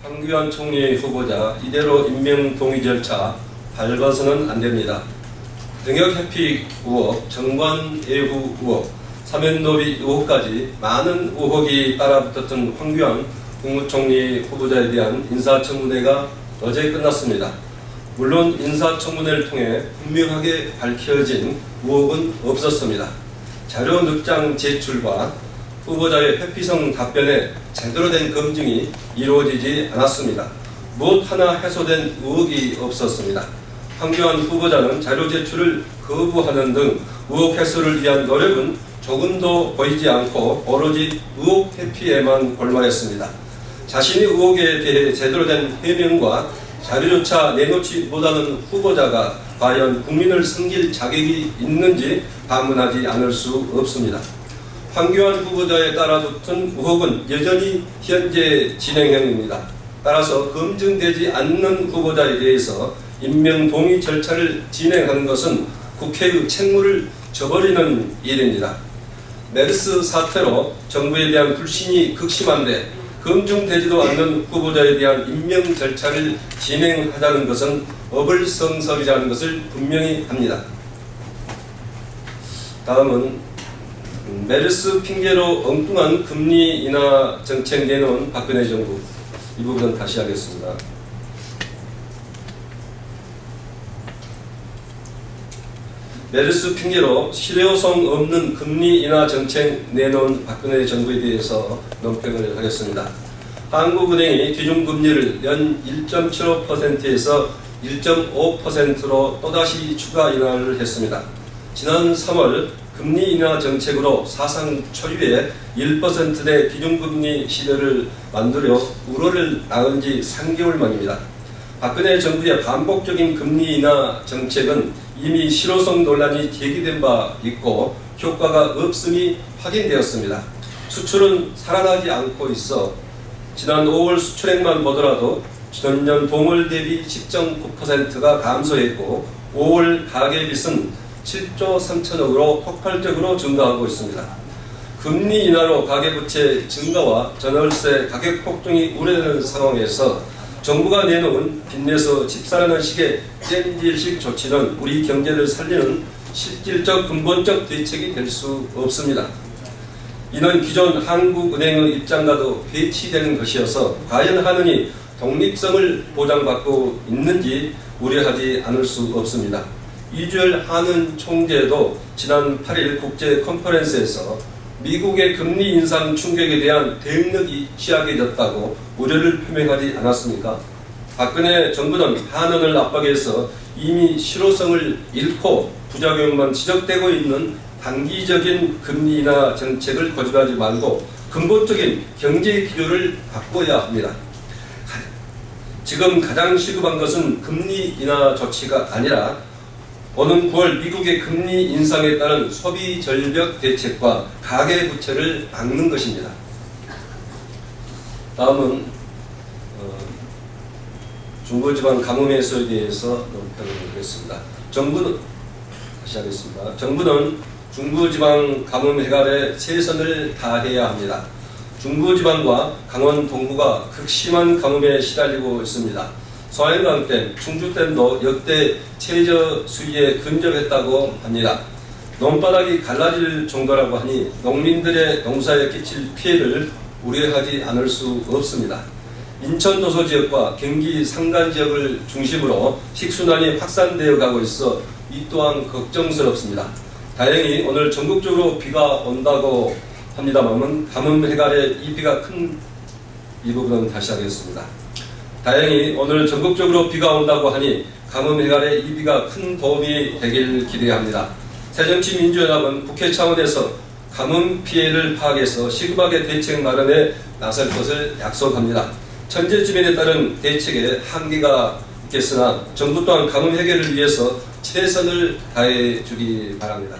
황교안 총리 후보자 이대로 임명 동의 절차 밟아서는 안 됩니다. 능력 회피 의혹, 정관 예우 의혹, 사면노비 의혹까지 많은 의혹이 따라붙었던 황교안 국무총리 후보자에 대한 인사청문회가 어제 끝났습니다. 물론 인사청문회를 통해 분명하게 밝혀진 의혹은 없었습니다. 자료 늑장 제출과 후보자의 회피성 답변에 제대로 된 검증이 이루어지지 않았습니다. 무엇 하나 해소된 의혹이 없었습니다. 황교안 후보자는 자료 제출을 거부하는 등 의혹 해소를 위한 노력은 조금도 보이지 않고 오로지 의혹 회피에만 골몰했습니다. 자신의 의혹에 대해 제대로 된 해명과 자료조차 내놓지 못하는 후보자가 과연 국민을 섬길 자격이 있는지 반문하지 않을 수 없습니다. 황교안 후보자에 따라붙은 의혹은 여전히 현재 진행형입니다. 따라서 검증되지 않는 후보자에 대해서 임명 동의 절차를 진행하는 것은 국회의 책무를 저버리는 일입니다. 메르스 사태로 정부에 대한 불신이 극심한데 검증되지도 않는 후보자에 대한 임명 절차를 진행하자는 것은 어불성설이라는 것을 분명히 합니다. 다음은 메르스 핑계로 엉뚱한 금리 인하 정책 내놓은 박근혜 정부, 이 부분은 다시 하겠습니다. 메르스 핑계로 실효성 없는 금리 인하 정책 내놓은 박근혜 정부에 대해서 논평을 하겠습니다. 한국은행이 기준금리를 연 1.75%에서 1.5%로 또다시 추가 인하를 했습니다. 지난 3월 금리 인하 정책으로 사상 초유의 1%대 기준금리 시대를 만들어 우려를 낳은 지 3개월 만입니다. 박근혜 정부의 반복적인 금리 인하 정책은 이미 실효성 논란이 제기된 바 있고 효과가 없음이 확인되었습니다. 수출은 살아나지 않고 있어 지난 5월 수출액만 보더라도 전년 동월 대비 10.9%가 감소했고 5월 가계빚은 7조 3천억으로 폭발적으로 증가하고 있습니다. 금리 인하로 가계부채 증가와 전월세 가격 폭등이 우려되는 상황에서 정부가 내놓은 빚내서 집 사라는 식의 잼질식 조치는 우리 경제를 살리는 실질적 근본적 대책이 될 수 없습니다. 이는 기존 한국은행의 입장과도 배치되는 것이어서 과연 한은이 독립성을 보장받고 있는지 우려하지 않을 수 없습니다. 이주열 한은 총재도 지난 8일 국제 컨퍼런스에서 미국의 금리 인상 충격에 대한 대응력이 취약해졌다고 우려를 표명하지 않았습니까? 박근혜 정부는 한은을 압박해서 이미 실효성을 잃고 부작용만 지적되고 있는 단기적인 금리 인하 정책을 고집하지 말고 근본적인 경제 기조를 바꿔야 합니다. 지금 가장 시급한 것은 금리 인하 조치가 아니라 오는 9월 미국의 금리 인상에 따른 소비 절벽 대책과 가계 부채를 막는 것입니다. 다음은 중부지방 가뭄 해소에 대해서 논평을 하겠습니다. 정부는 중부지방 가뭄 해결에 최선을 다해야 합니다. 중부지방과 강원 동부가 극심한 가뭄에 시달리고 있습니다. 소양강댐, 충주댐도 역대 최저 수위에 근접했다고 합니다. 논바닥이 갈라질 정도라고 하니 농민들의 농사에 끼칠 피해를 우려하지 않을 수 없습니다. 인천 도서 지역과 경기 산간 지역을 중심으로 식순환이 확산되어 가고 있어 이 또한 걱정스럽습니다. 다행히 오늘 전국적으로 비가 온다고 합니다만 가뭄 해결에 이 비가 큰 이 부분은 다시 하겠습니다. 다행히 오늘 전국적으로 비가 온다고 하니 가뭄 해결에 이 비가 큰 도움이 되길 기대합니다. 새정치민주연합은 국회 차원에서 가뭄 피해를 파악해서 시급하게 대책 마련에 나설 것을 약속합니다. 천재지변에 따른 대책에 한계가 있겠으나 정부 또한 가뭄 해결을 위해서 최선을 다해 주기 바랍니다.